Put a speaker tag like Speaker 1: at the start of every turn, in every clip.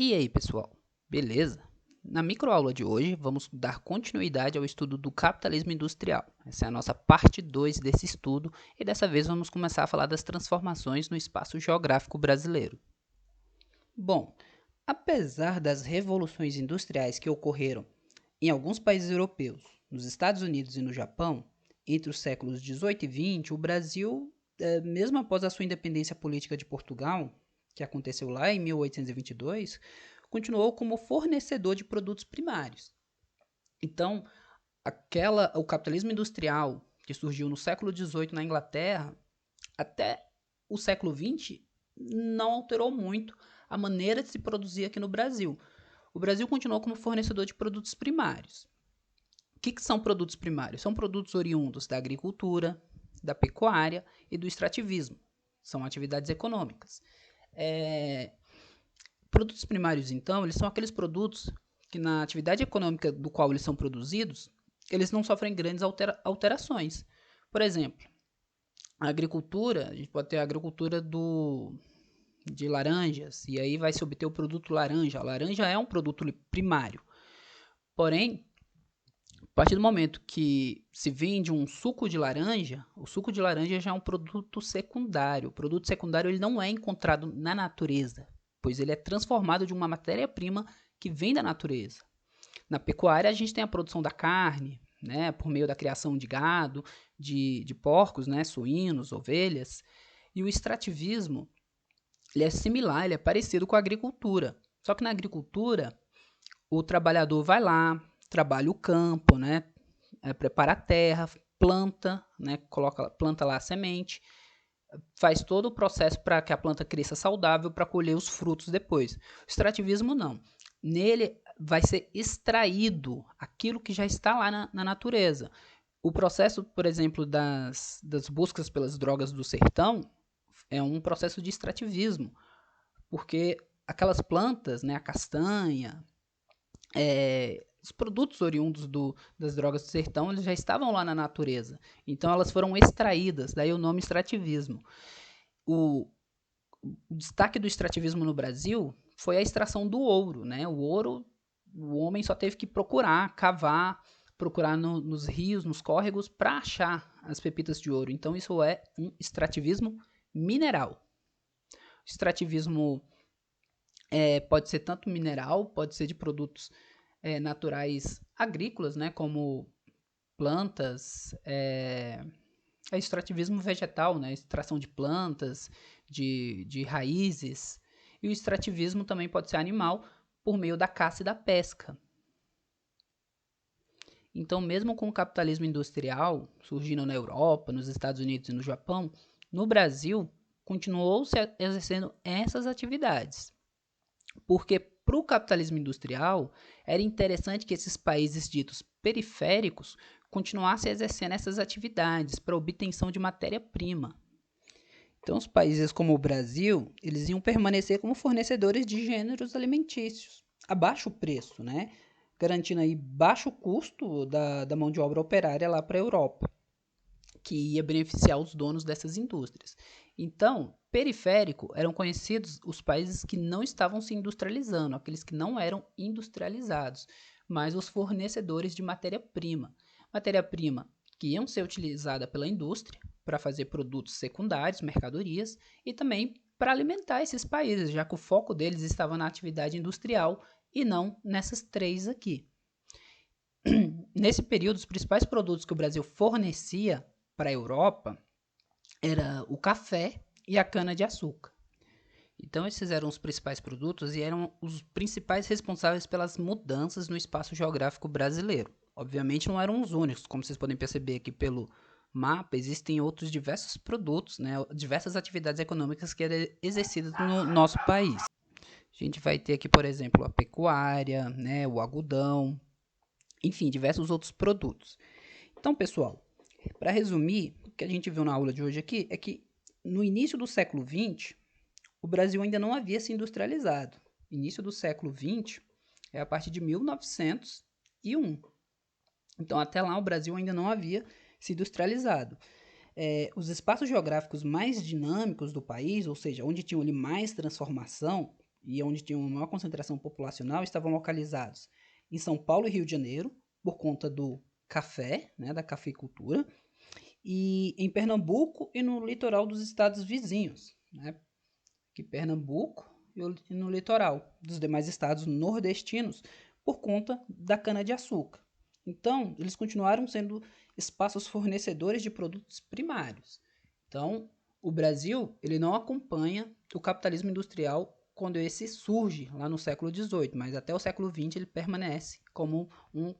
Speaker 1: E aí, pessoal? Beleza? Na microaula de hoje, vamos dar continuidade ao estudo do capitalismo industrial. Essa é a nossa parte 2 desse estudo e dessa vez vamos começar a falar das transformações no espaço geográfico brasileiro. Bom, apesar das revoluções industriais que ocorreram em alguns países europeus, nos Estados Unidos e no Japão, entre os séculos 18 e 20, o Brasil, mesmo após a sua independência política de Portugal, que aconteceu lá em 1822, continuou como fornecedor de produtos primários. Então, o capitalismo industrial que surgiu no século XVIII na Inglaterra, até o século XX, não alterou muito a maneira de se produzir aqui no Brasil. O Brasil continuou como fornecedor de produtos primários. O que são produtos primários? São produtos oriundos da agricultura, da pecuária e do extrativismo. São atividades econômicas. Produtos primários, então, eles são aqueles produtos que na atividade econômica do qual eles são produzidos, eles não sofrem grandes alterações. Por exemplo, a agricultura, a gente pode ter a agricultura de laranjas, e aí vai se obter o produto laranja. A laranja é um produto primário. Porém, a partir do momento que se vende um suco de laranja, o suco de laranja já é um produto secundário. O produto secundário ele não é encontrado na natureza, pois ele é transformado de uma matéria-prima que vem da natureza. Na pecuária, a gente tem a produção da carne, né, por meio da criação de gado, de porcos, né, suínos, ovelhas. E o extrativismo, ele é similar, ele é parecido com a agricultura. Só que na agricultura, o trabalhador vai lá, trabalha o campo, né, prepara a terra, planta, né, planta lá a semente, faz todo o processo para que a planta cresça saudável para colher os frutos depois. O extrativismo não. Nele vai ser extraído aquilo que já está lá na natureza. O processo, por exemplo, das buscas pelas drogas do sertão é um processo de extrativismo, porque aquelas plantas, né, a castanha, os produtos oriundos das drogas do sertão, eles já estavam lá na natureza. Então elas foram extraídas, daí o nome extrativismo. O destaque do extrativismo no Brasil foi a extração do ouro, né? O ouro, o homem só teve que procurar, cavar, procurar nos rios, nos córregos, para achar as pepitas de ouro. Então isso é um extrativismo mineral. O extrativismo pode ser tanto mineral, pode ser de produtos naturais agrícolas, né? Como plantas, extrativismo vegetal, né? Extração de plantas, de raízes. E o extrativismo também pode ser animal por meio da caça e da pesca. Então, mesmo com o capitalismo industrial surgindo na Europa, nos Estados Unidos e no Japão, no Brasil continuou se exercendo essas atividades. Porque para o capitalismo industrial era interessante que esses países ditos periféricos continuassem exercendo essas atividades para obtenção de matéria-prima. Então, os países como o Brasil, eles iam permanecer como fornecedores de gêneros alimentícios, a baixo preço, né? Garantindo aí baixo custo da mão de obra operária lá para a Europa, que ia beneficiar os donos dessas indústrias. Então, periférico eram conhecidos os países que não estavam se industrializando, aqueles que não eram industrializados, mas os fornecedores de matéria-prima. Matéria-prima que iam ser utilizada pela indústria para fazer produtos secundários, mercadorias, e também para alimentar esses países, já que o foco deles estava na atividade industrial e não nessas três aqui. Nesse período, os principais produtos que o Brasil fornecia para a Europa era o café e a cana-de-açúcar. Então, esses eram os principais produtos e eram os principais responsáveis pelas mudanças no espaço geográfico brasileiro. Obviamente, não eram os únicos, como vocês podem perceber aqui pelo mapa, existem outros diversos produtos, né, diversas atividades econômicas que eram exercidas no nosso país. A gente vai ter aqui, por exemplo, a pecuária, né, o algodão, enfim, diversos outros produtos. Então, pessoal, para resumir, o que a gente viu na aula de hoje aqui é que no início do século XX, o Brasil ainda não havia se industrializado. Início do século XX é a partir de 1901. Então, até lá, o Brasil ainda não havia se industrializado. Os espaços geográficos mais dinâmicos do país, ou seja, onde tinham ali mais transformação, e onde tinha uma maior concentração populacional estavam localizados em São Paulo e Rio de Janeiro, por conta do café, né, da cafeicultura, e em Pernambuco e no litoral dos estados vizinhos, né, que Pernambuco e no litoral dos demais estados nordestinos, por conta da cana-de-açúcar. Então, eles continuaram sendo espaços fornecedores de produtos primários. Então, o Brasil ele não acompanha o capitalismo industrial quando esse surge lá no século XVIII, mas até o século XX ele permanece como um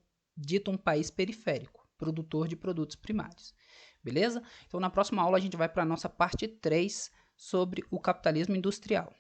Speaker 1: país periférico, produtor de produtos primários. Beleza? Então, na próxima aula a gente vai para a nossa parte 3 sobre o capitalismo industrial.